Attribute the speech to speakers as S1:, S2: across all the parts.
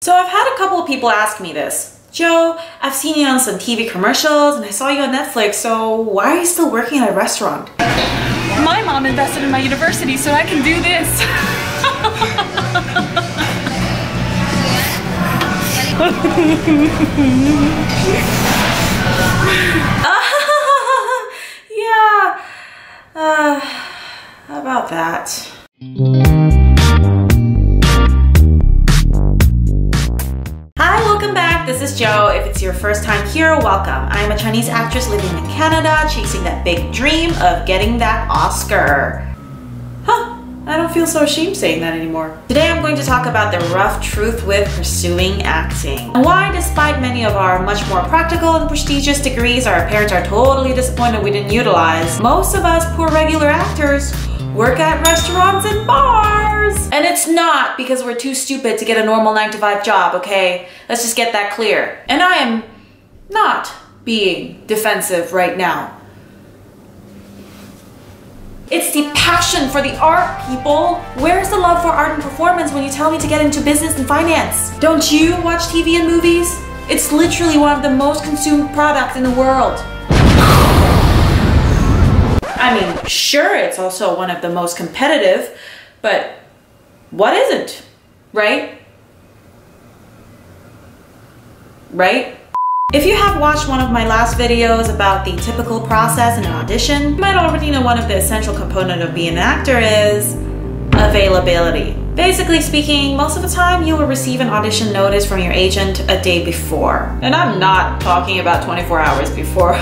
S1: So I've had a couple of people ask me this. Joe, I've seen you on some TV commercials and I saw you on Netflix, so why are you still working at a restaurant?
S2: My mom invested in my university so I can do this.
S1: Yeah, how about that? Hi, welcome back. This is Joe. If it's your first time here, welcome. I'm a Chinese actress living in Canada, chasing that big dream of getting that Oscar. I don't feel so ashamed saying that anymore. Today I'm going to talk about the rough truth with pursuing acting. And why, despite many of our much more practical and prestigious degrees our parents are totally disappointed we didn't utilize, most of us poor regular actors work at restaurants and bars. And it's not because we're too stupid to get a normal 9-to-5 job, okay? Let's just get that clear. And I am not being defensive right now. It's the passion for the art, people. Where's the love for art and performance when you tell me to get into business and finance? Don't you watch TV and movies? It's literally one of the most consumed products in the world. I mean, sure, it's also one of the most competitive, but what isn't, right? Right? If you have watched one of my last videos about the typical process in an audition, you might already know one of the essential components of being an actor is availability. Basically speaking, most of the time you will receive an audition notice from your agent a day before. And I'm not talking about 24 hours before.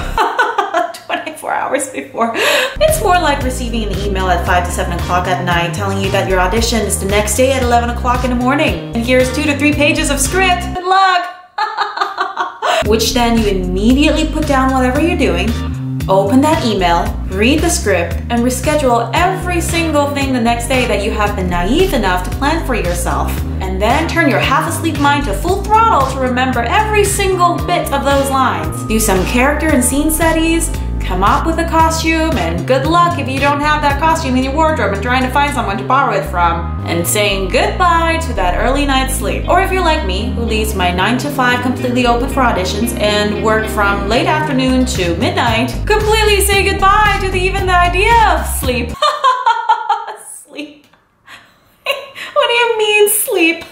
S1: 24 hours before. It's more like receiving an email at 5 to 7 o'clock at night telling you that your audition is the next day at 11 o'clock in the morning. And here's 2 to 3 pages of script. Good luck! Which then you immediately put down whatever you're doing, open that email, read the script, and reschedule every single thing the next day that you have been naive enough to plan for yourself. And then turn your half-asleep mind to full throttle to remember every single bit of those lines. Do some character and scene studies, come up with a costume, and good luck if you don't have that costume in your wardrobe and trying to find someone to borrow it from, and saying goodbye to that early night's sleep. Or if you're like me, who leaves my 9-to-5 completely open for auditions and work from late afternoon to midnight, completely say goodbye to even the idea of sleep. Sleep. What do you mean sleep?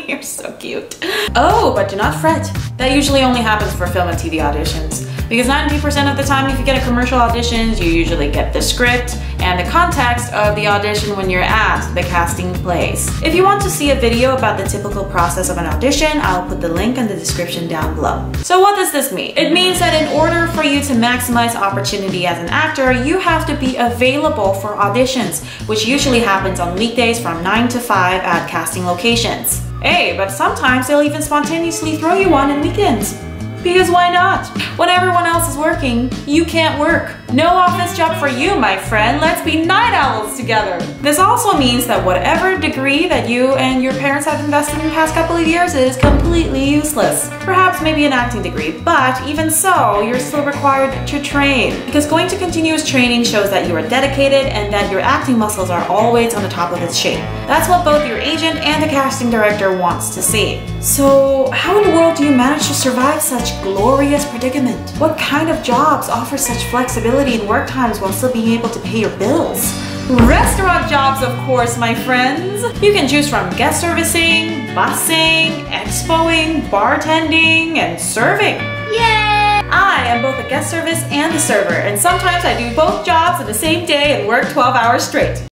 S1: You're so cute. Oh, but do not fret. That usually only happens for film and TV auditions. Because 90% of the time, if you get a commercial auditions, you usually get the script and the context of the audition when you're at the casting place. If you want to see a video about the typical process of an audition, I'll put the link in the description down below. So what does this mean? It means that in order for you to maximize opportunity as an actor, you have to be available for auditions, which usually happens on weekdays from 9 to 5 at casting locations. Hey, but sometimes they'll even spontaneously throw you one on weekends. Because why not? When everyone else is working, you can't work. No office job for you, my friend. Let's be night owls together. This also means that whatever degree that you and your parents have invested in the past couple of years is completely useless. Perhaps maybe an acting degree, but even so, you're still required to train. Because going to continuous training shows that you are dedicated and that your acting muscles are always on the top of its shape. That's what both your agent and the casting director wants to see. So how in the world do you manage to survive such glorious predicament? What kind of jobs offer such flexibility in work times while still being able to pay your bills? Restaurant jobs, of course, my friends. You can choose from guest servicing, busing, expoing, bartending, and serving. Yay! I am both a guest service and a server, and sometimes I do both jobs on the same day and work 12 hours straight.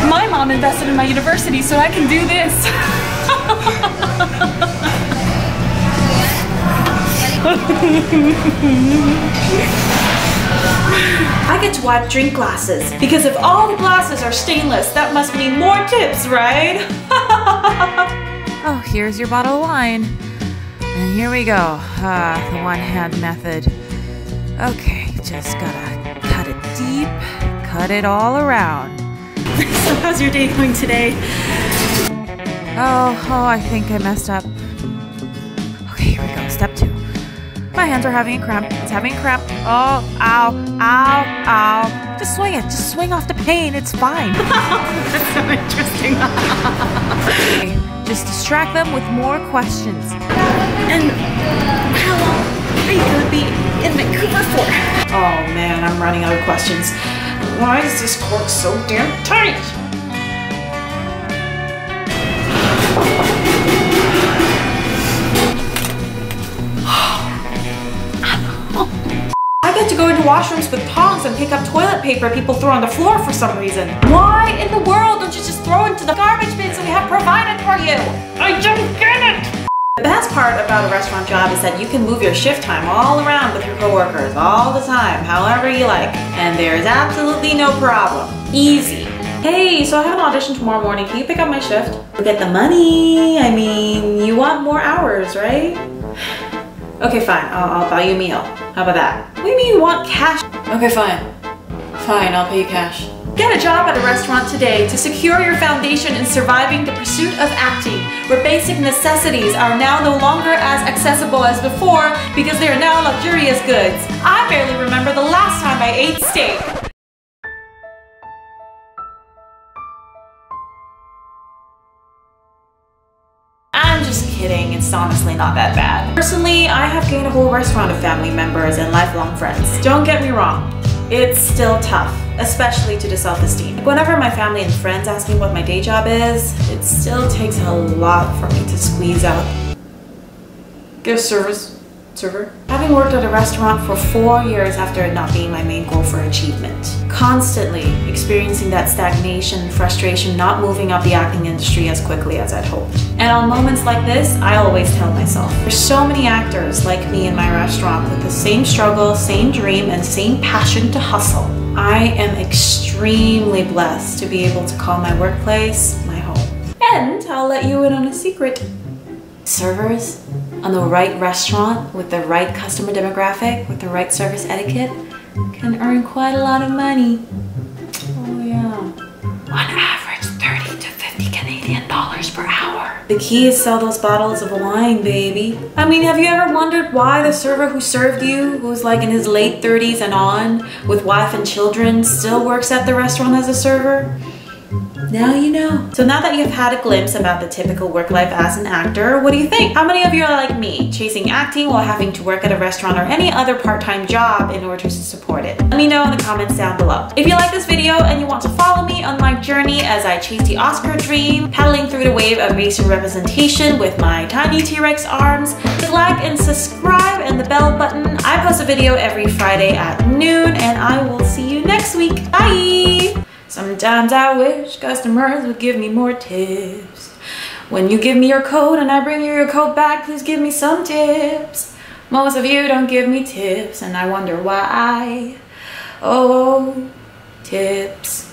S2: My mom invested in my university so I can do this.
S1: I get to wipe drink glasses, because if all the glasses are stainless, that must mean more tips, right?
S3: Oh, here's your bottle of wine. And here we go. The one-hand method. Okay, just gotta cut it deep, cut it all around.
S1: So how's your day going today?
S3: Oh, I think I messed up. Okay, here we go. Step 2. My hands are having a cramp. It's having a cramp. Oh, ow, ow, ow. Just swing it. Just swing off the pain. It's fine.
S1: That's so interesting.
S3: Just distract them with more questions.
S1: And how long are you gonna be in Vancouver for? Oh man, I'm running out of questions. Why is this cork so damn tight? I get to go into washrooms with tongs and pick up toilet paper people throw on the floor for some reason. Why in the world don't you just throw it into the garbage bins we have provided for you? I don't get it! The best part about a restaurant job is that you can move your shift time all around with your coworkers all the time, however you like. And there's absolutely no problem. Easy. Hey, so I have an audition tomorrow morning. Can you pick up my shift? We'll get the money. I mean, you want more hours, right? Okay, fine. I'll buy you a meal. How about that? What do you mean you want cash? Okay, fine. Fine, I'll pay you cash. Get a job at a restaurant today to secure your foundation in surviving the pursuit of acting, where basic necessities are now no longer as accessible as before because they are now luxurious goods. I barely remember the last time I ate steak. I'm just kidding, it's honestly not that bad. Personally, I have gained a whole restaurant of family members and lifelong friends. Don't get me wrong, it's still tough, especially to the self-esteem. Whenever my family and friends ask me what my day job is, it still takes a lot for me to squeeze out. Get a server. Having worked at a restaurant for 4 years after it not being my main goal for achievement. Constantly experiencing that stagnation, frustration, not moving up the acting industry as quickly as I'd hoped. And on moments like this, I always tell myself, there's so many actors like me in my restaurant with the same struggle, same dream, and same passion to hustle. I am extremely blessed to be able to call my workplace my home. And I'll let you in on a secret. Servers on the right restaurant with the right customer demographic, with the right service etiquette, can earn quite a lot of money. Oh yeah. On average, 30 to 50 Canadian dollars per hour. The key is sell those bottles of wine, baby. I mean, have you ever wondered why the server who served you, who's like in his late 30s and on, with wife and children, still works at the restaurant as a server? Now you know. So now that you've had a glimpse about the typical work life as an actor, what do you think? How many of you are like me, chasing acting while having to work at a restaurant or any other part-time job in order to support it? Let me know in the comments down below. If you like this video and you want to follow me on my journey as I chase the Oscar dream, paddling through the wave of racial representation with my tiny T-Rex arms, hit like and subscribe and the bell button. I post a video every Friday at noon and I will see you next week. Bye! Sometimes I wish customers would give me more tips. When you give me your code and I bring you your code back, please give me some tips. Most of you don't give me tips and I wonder why. Oh, tips.